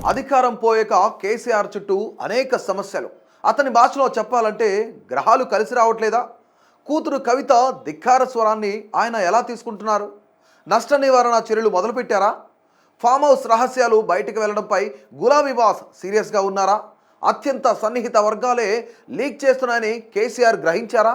అధికారం పోయాక కేసీఆర్ చుట్టూ అనేక సమస్యలు. అతని భాషలో చెప్పాలంటే గ్రహాలు కలిసి రావట్లేదా? కూతురు కవిత ధిక్కార స్వరాన్ని ఆయన ఎలా తీసుకుంటున్నారు? నష్ట నివారణ చర్యలు మొదలుపెట్టారా? ఫామ్ హౌస్ రహస్యాలు బయటకు వెళ్లడంపై గులాబీ బాస్ సీరియస్గా ఉన్నారా? అత్యంత సన్నిహిత వర్గాలే లీక్ చేస్తున్నాయని కేసీఆర్ గ్రహించారా?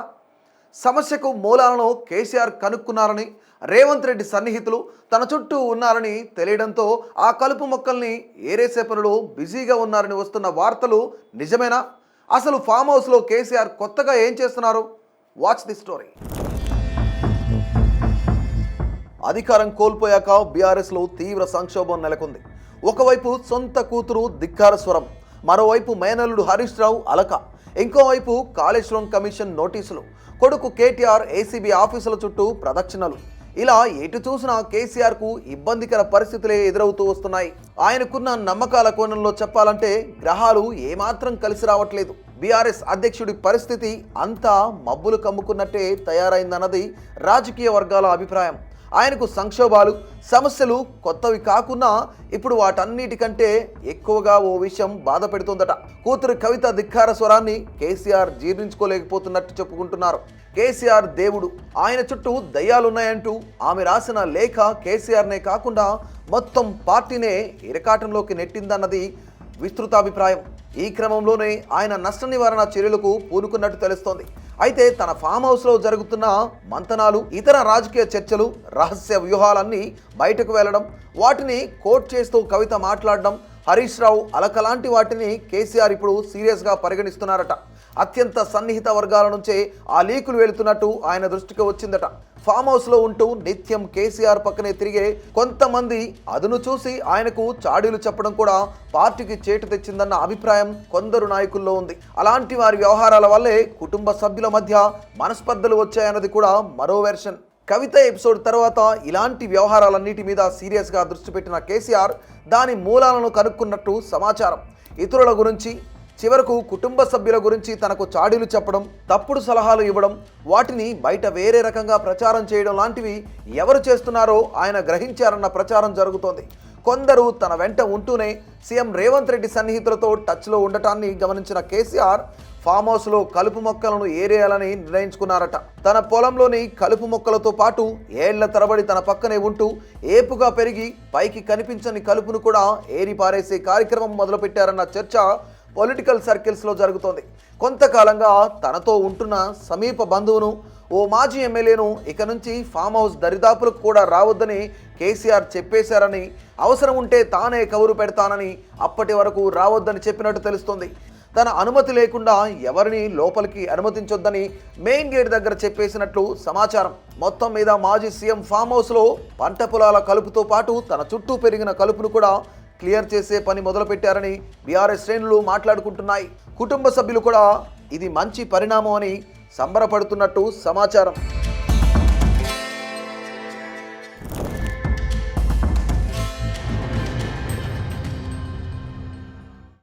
సమస్యకు మూలాలను కేసీఆర్ కనుక్కున్నారని, రేవంత్ రెడ్డి సన్నిహితులు తన చుట్టూ ఉన్నారని తెలియడంతో ఆ కలుపు మొక్కల్ని ఏరేసే పనులు బిజీగా ఉన్నారని వస్తున్న వార్తలు నిజమేనా? అసలు ఫామ్ హౌస్లో కేసీఆర్ కొత్తగా ఏం చేస్తున్నారు? Watch the story. అధికారం కోల్పోయాక బీఆర్ఎస్లో తీవ్ర సంక్షోభం నెలకొంది. ఒకవైపు సొంత కూతురు ధిక్కార స్వరం, మరోవైపు మేనల్లుడు హరీష్ రావు అలక, ఇంకోవైపు కాళేశ్వరం కమిషన్ నోటీసులు, కొడుకు కేటీఆర్ ఏసీబీ ఆఫీసుల చుట్టూ ప్రదక్షిణలు. ఇలా ఎటు చూసినా కేసీఆర్కు ఇబ్బందికర పరిస్థితులే ఎదురవుతూ వస్తున్నాయి. ఆయనకున్న నమ్మకాల కోణంలో చెప్పాలంటే గ్రహాలు ఏమాత్రం కలిసి రావట్లేదు. బీఆర్ఎస్ అధ్యక్షుడి పరిస్థితి అంతా మబ్బులు కమ్ముకున్నట్టే తయారైందన్నది రాజకీయ వర్గాల అభిప్రాయం. ఆయనకు సంక్షోభాలు, సమస్యలు కొత్తవి కాకున్నా ఇప్పుడు వాటన్నిటికంటే ఎక్కువగా ఓ విషయం బాధ పెడుతుందట. కూతురు కవిత ధిక్కార స్వరాన్ని కేసీఆర్ జీర్ణించుకోలేకపోతున్నట్టు చెప్పుకుంటున్నారు. కేసీఆర్ దేవుడు, ఆయన చుట్టూ దయ్యాలున్నాయంటూ ఆమె రాసిన లేఖ కేసీఆర్నే కాకుండా మొత్తం పార్టీనే ఇరకాటంలోకి నెట్టిందన్నది విస్తృతాభిప్రాయం. ఈ క్రమంలోనే ఆయన నష్ట నివారణ చర్యలకు పూనుకున్నట్టు తెలుస్తోంది. అయితే తన ఫామ్ హౌస్లో జరుగుతున్న మంతనాలు, ఇతర రాజకీయ చర్చలు, రహస్య వ్యూహాలన్నీ బయటకు వెళ్లడం, వాటిని కోట్ చేస్తూ కవిత మాట్లాడడం, హరీష్ రావు అలక లాంటి వాటిని కేసీఆర్ ఇప్పుడు సీరియస్గా పరిగణిస్తున్నారట. అత్యంత సన్నిహిత వర్గాల నుంచే ఆ లీకులు వెళుతున్నట్టు ఆయన దృష్టికి వచ్చిందట. ఫామ్ హౌస్లో ఉంటూ నిత్యం కేసీఆర్ పక్కనే తిరిగే కొంతమంది అదును చూసి ఆయనకు చాడీలు చెప్పడం కూడా పార్టీకి చేటు తెచ్చిందన్న అభిప్రాయం కొందరు నాయకుల్లో ఉంది. అలాంటి వారి వ్యవహారాల వల్లే కుటుంబ సభ్యుల మధ్య మనస్పర్ధలు వచ్చాయన్నది కూడా మరో వెర్షన్. కవిత ఎపిసోడ్ తర్వాత ఇలాంటి వ్యవహారాలన్నిటి మీద సీరియస్గా దృష్టి పెట్టిన కేసీఆర్ దాని మూలాలను కనుక్కున్నట్టు సమాచారం. ఇతరుల గురించి, చివరకు కుటుంబ సభ్యుల గురించి తనకు చాడీలు చెప్పడం, తప్పుడు సలహాలు ఇవ్వడం, వాటిని బయట వేరే రకంగా ప్రచారం చేయడం లాంటివి ఎవరు చేస్తున్నారో ఆయన గ్రహించారన్న ప్రచారం జరుగుతోంది. కొందరు తన వెంట ఉంటూనే సీఎం రేవంత్ రెడ్డి సన్నిహితులతో టచ్లో ఉండటాన్ని గమనించిన కేసీఆర్ ఫామ్ హౌస్లో కలుపు మొక్కలను ఏరేయాలని నిర్ణయించుకున్నారట. తన పొలంలోని కలుపు మొక్కలతో పాటు ఏళ్ల తరబడి తన పక్కనే ఉంటూ ఏపుగా పెరిగి పైకి కనిపించని కలుపును కూడా ఏరి పారేసే కార్యక్రమం మొదలుపెట్టారన్న చర్చ పొలిటికల్ సర్కిల్స్లో జరుగుతోంది. కొంతకాలంగా తనతో ఉంటున్న సమీప బంధువును, ఓ మాజీ ఎమ్మెల్యేను ఇక నుంచి ఫామ్ హౌస్ దరిదాపులకు కూడా రావద్దని కేసీఆర్ చెప్పేశారని, అవసరం ఉంటే తానే కబురు పెడతానని, అప్పటి వరకు రావద్దని చెప్పినట్టు తెలుస్తోంది. తన అనుమతి లేకుండా ఎవరిని లోపలికి అనుమతించొద్దని మెయిన్ గేట్ దగ్గర చెప్పేసినట్లు సమాచారం. మొత్తం మీద మాజీ సీఎం ఫామ్ హౌస్లో పంట పొలాల కలుపుతో పాటు తన చుట్టూ పెరిగిన కలుపును కూడా క్లియర్ చేసే పని మొదలుపెట్టారని బీఆర్ఎస్ శ్రేణులు మాట్లాడుకుంటున్నాయి. కుటుంబ సభ్యులు కూడా ఇది మంచి పరిణామం అని సంబరపడుతున్నట్టు సమాచారం.